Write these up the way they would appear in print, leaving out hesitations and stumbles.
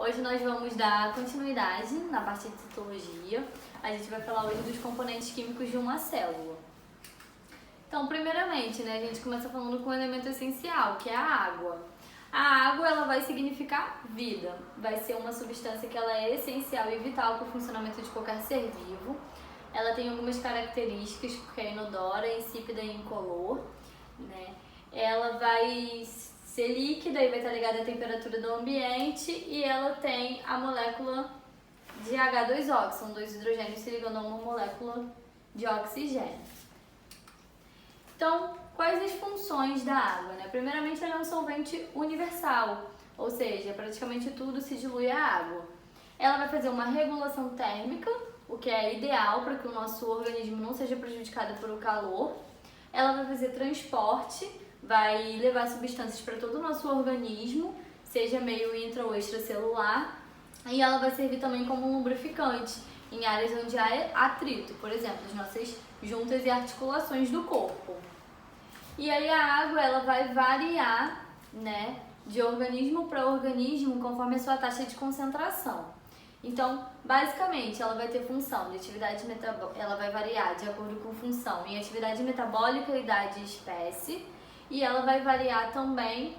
Hoje nós vamos dar continuidade na parte de citologia. A gente vai falar hoje dos componentes químicos de uma célula. Então, primeiramente, a gente começa falando com um elemento essencial, que é a água. A água, ela vai significar vida. Vai ser uma substância que ela é essencial e vital para o funcionamento de qualquer ser vivo. Ela tem algumas características, porque é inodora, insípida e incolor, Ela vai ser líquida e vai estar ligada à temperatura do ambiente, e ela tem a molécula de H2O, que são dois hidrogênios se ligando a uma molécula de oxigênio. Então, quais as funções da água? Primeiramente, ela é um solvente universal, ou seja, praticamente tudo se dilui a água. Ela vai fazer uma regulação térmica, o que é ideal para que o nosso organismo não seja prejudicado por o calor. Ela vai fazer transporte, vai levar substâncias para todo o nosso organismo, seja meio intra ou extracelular, e ela vai servir também como um lubrificante em áreas onde há atrito, por exemplo, as nossas juntas e articulações do corpo. E aí a água, ela vai variar, de organismo para organismo conforme a sua taxa de concentração. Então, basicamente, ela vai ter função de atividade metabólica, ela vai variar de acordo com função em atividade metabólica, idade e espécie, e ela vai variar também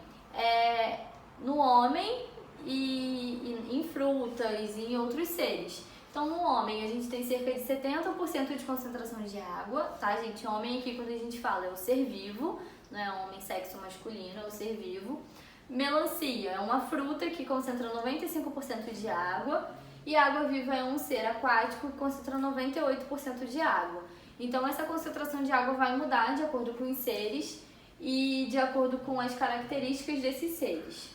no homem e em frutas e em outros seres. Então, no homem, a gente tem cerca de 70% de concentração de água, tá, gente? Homem aqui, quando a gente fala, é o ser vivo, não é homem sexo masculino, é o ser vivo. Melancia é uma fruta que concentra 95% de água, e água viva é um ser aquático que concentra 98% de água. Então, essa concentração de água vai mudar de acordo com os seres e de acordo com as características desses seres.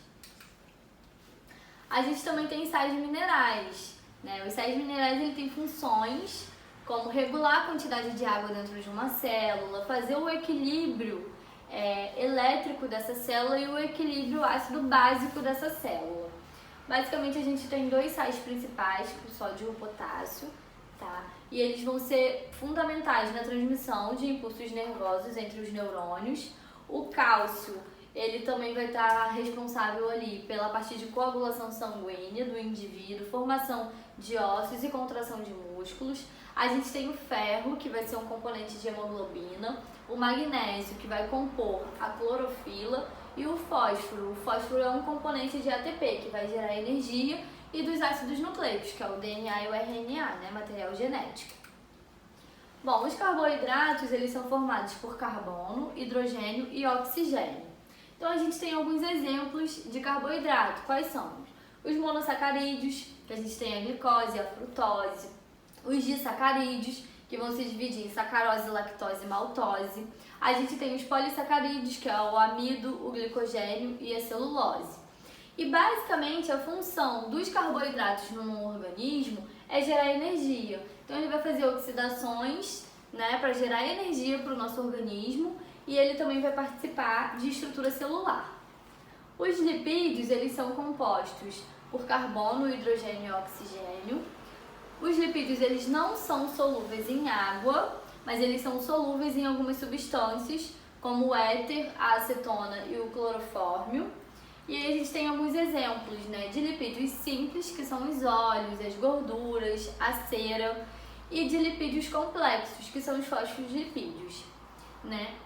A gente também tem sais minerais. Os sais minerais, ele tem funções como regular a quantidade de água dentro de uma célula, fazer o equilíbrio elétrico dessa célula e o equilíbrio ácido básico dessa célula. Basicamente, a gente tem dois sais principais, o sódio e o potássio, tá? E eles vão ser fundamentais na transmissão de impulsos nervosos entre os neurônios. O cálcio, ele também vai estar responsável ali pela parte de coagulação sanguínea do indivíduo, formação de ossos e contração de músculos. A gente tem o ferro, que vai ser um componente de hemoglobina, o magnésio, que vai compor a clorofila, e o fósforo. O fósforo é um componente de ATP, que vai gerar energia, e dos ácidos nucleicos, que é o DNA e o RNA, material genético. Bom, os carboidratos, eles são formados por carbono, hidrogênio e oxigênio. Então, a gente tem alguns exemplos de carboidrato. Quais são? Os monossacarídeos, que a gente tem a glicose e a frutose. Os disacarídeos, que vão se dividir em sacarose, lactose e maltose. A gente tem os polissacarídeos, que é o amido, o glicogênio e a celulose. E basicamente a função dos carboidratos no organismo é gerar energia. Então ele vai fazer oxidações, para gerar energia para o nosso organismo, e ele também vai participar de estrutura celular. Os lipídios, eles são compostos por carbono, hidrogênio e oxigênio. Os lipídios, eles não são solúveis em água, mas eles são solúveis em algumas substâncias, como o éter, a acetona e o clorofórmio. E aí a gente tem alguns exemplos, de lipídios simples, que são os óleos, as gorduras, a cera, e de lipídios complexos, que são os fosfolipídios.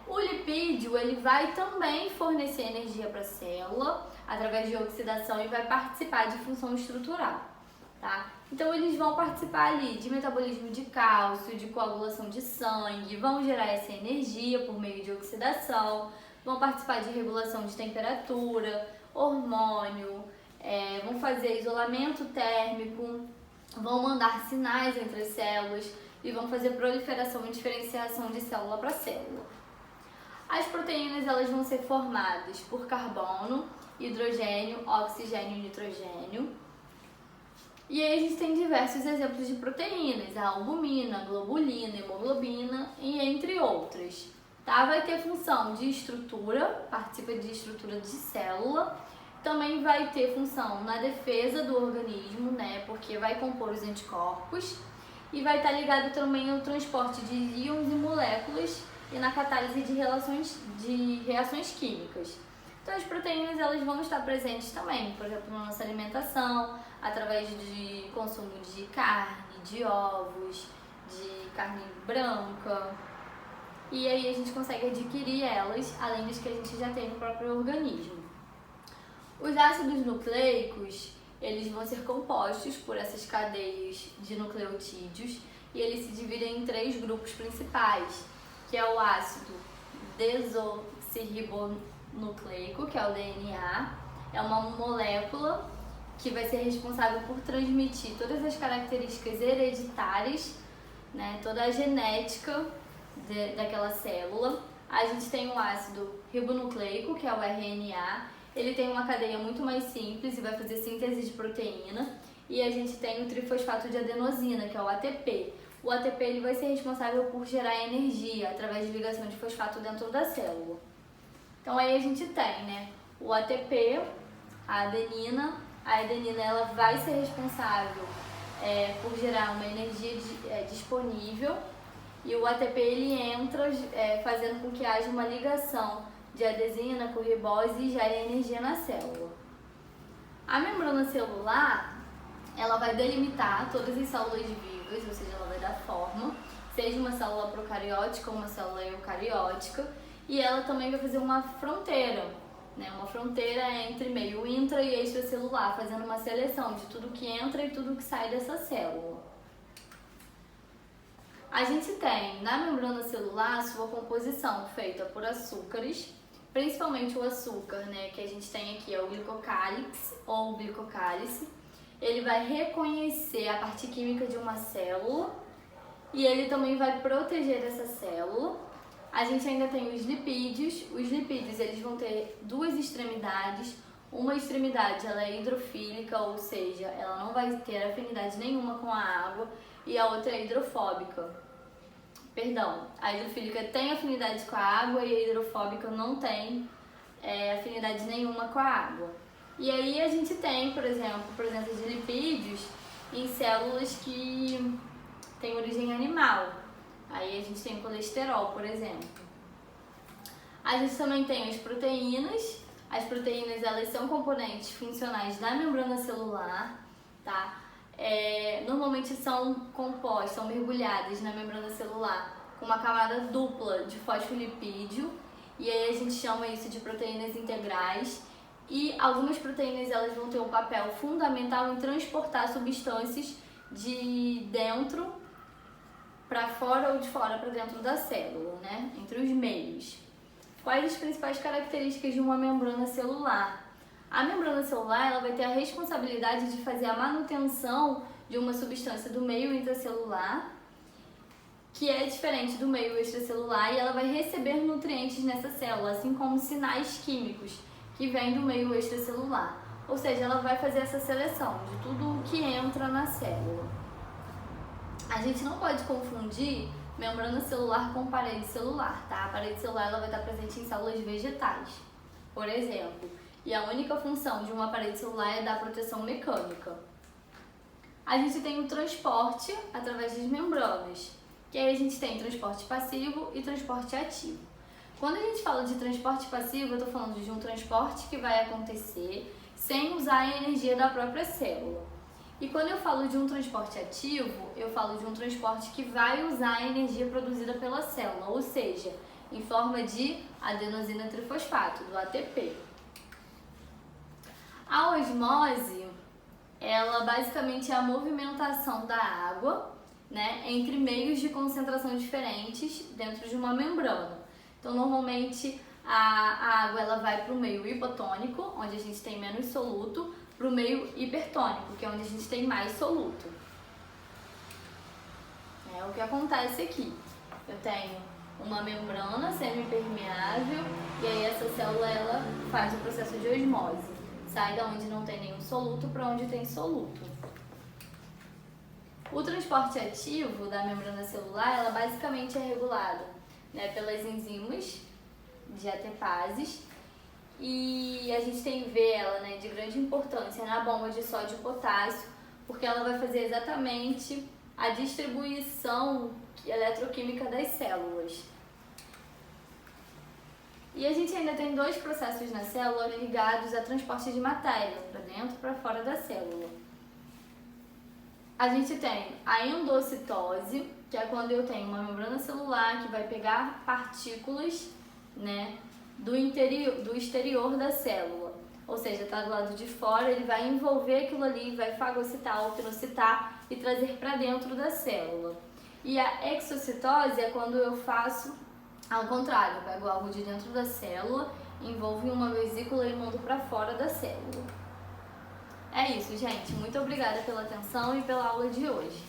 O lipídio, ele vai também fornecer energia para a célula, através de oxidação, e vai participar de função estrutural. Tá? Então, eles vão participar ali de metabolismo de cálcio, de coagulação de sangue, vão gerar essa energia por meio de oxidação, vão participar de regulação de temperatura, hormônio, vão fazer isolamento térmico, vão mandar sinais entre as células e vão fazer proliferação e diferenciação de célula para célula. As proteínas, elas vão ser formadas por carbono, hidrogênio, oxigênio e nitrogênio. E aí a gente tem diversos exemplos de proteínas, a albumina, a globulina, a hemoglobina e entre outras. Tá? Vai ter função de estrutura, participa de estrutura de célula, também vai ter função na defesa do organismo, porque vai compor os anticorpos, e vai estar ligado também ao transporte de íons e moléculas e na catálise de reações químicas. Então, as proteínas, elas vão estar presentes também, por exemplo, na nossa alimentação. através de consumo de carne, de ovos, de carne branca. E aí a gente consegue adquirir elas, além das que a gente já tem no próprio organismo. Os ácidos nucleicos, eles vão ser compostos por essas cadeias de nucleotídeos e eles se dividem em 3 grupos principais, que é o ácido desoxirribonucleico, que é o DNA, é uma molécula que vai ser responsável por transmitir todas as características hereditárias, né, toda a genética daquela célula. A gente tem o ácido ribonucleico, que é o RNA, ele tem uma cadeia muito mais simples e vai fazer síntese de proteína. E a gente tem o trifosfato de adenosina, que é o ATP. O ATP ele vai ser responsável por gerar energia através de ligação de fosfato dentro da célula. Então aí a gente tem, né, o ATP, a adenina. A adenina ela vai ser responsável por gerar uma energia disponível. E o ATP ele entra fazendo com que haja uma ligação de adesina com ribose e gere energia na célula. A membrana celular, ela vai delimitar todas as células vivas, ou seja, ela vai dar forma, seja uma célula procariótica ou uma célula eucariótica, e ela também vai fazer uma fronteira, né? Uma fronteira entre meio intra e extracelular, fazendo uma seleção de tudo que entra e tudo que sai dessa célula. A gente tem na membrana celular sua composição feita por açúcares, principalmente o açúcar, né, que a gente tem aqui é o glicocálix ou o glicocálice. Ele vai reconhecer a parte química de uma célula e ele também vai proteger essa célula. A gente ainda tem os lipídios. Os lipídios eles vão ter 2 extremidades. Uma extremidade ela é hidrofílica, ou seja, ela não vai ter afinidade nenhuma com a água, e a outra é hidrofóbica. Perdão, a hidrofílica tem afinidade com a água e a hidrofóbica não tem afinidade nenhuma com a água. E aí a gente tem, por exemplo, presença de lipídios em células que têm origem animal. Aí a gente tem o colesterol, por exemplo. A gente também tem as proteínas. As proteínas elas são componentes funcionais da membrana celular, tá? Normalmente são compostas, são mergulhadas na membrana celular com uma camada dupla de fosfolipídio, e aí a gente chama isso de proteínas integrais. E algumas proteínas elas vão ter um papel fundamental em transportar substâncias de dentro para fora ou de fora para dentro da célula, né? Entre os meios. Quais as principais características de uma membrana celular? A membrana celular ela vai ter a responsabilidade de fazer a manutenção de uma substância do meio intracelular, que é diferente do meio extracelular, e ela vai receber nutrientes nessa célula, assim como sinais químicos que vêm do meio extracelular. Ou seja, ela vai fazer essa seleção de tudo o que entra na célula. A gente não pode confundir membrana celular com parede celular, tá? A parede celular ela vai estar presente em células vegetais, por exemplo. E a única função de uma parede celular é dar proteção mecânica. A gente tem o transporte através das membranas, que aí a gente tem transporte passivo e transporte ativo. Quando a gente fala de transporte passivo, eu estou falando de um transporte que vai acontecer sem usar a energia da própria célula. E quando eu falo de um transporte ativo, eu falo de um transporte que vai usar a energia produzida pela célula, ou seja, em forma de adenosina trifosfato, do ATP. A osmose, ela basicamente é a movimentação da água, né, entre meios de concentração diferentes dentro de uma membrana. Então, normalmente, a água ela vai para o meio hipotônico, onde a gente tem menos soluto, para o meio hipertônico, que é onde a gente tem mais soluto. É o que acontece aqui. Eu tenho uma membrana semipermeável e aí essa célula ela faz o processo de osmose. Sai da onde não tem nenhum soluto para onde tem soluto. O transporte ativo da membrana celular, ela basicamente é regulado, né, pelas enzimas de ATPases, e a gente tem que ver ela, né, de grande importância na bomba de sódio e potássio, porque ela vai fazer exatamente a distribuição eletroquímica das células. E a gente ainda tem 2 processos na célula ligados a transporte de matéria, para dentro e para fora da célula. A gente tem a endocitose, que é quando eu tenho uma membrana celular que vai pegar partículas, né, do exterior da célula. Ou seja, está do lado de fora, ele vai envolver aquilo ali, vai fagocitar ou pinocitar e trazer para dentro da célula. E a exocitose é quando eu faço ao contrário, eu pego algo de dentro da célula, envolvo em uma vesícula e mando para fora da célula. É isso, gente. Muito obrigada pela atenção e pela aula de hoje.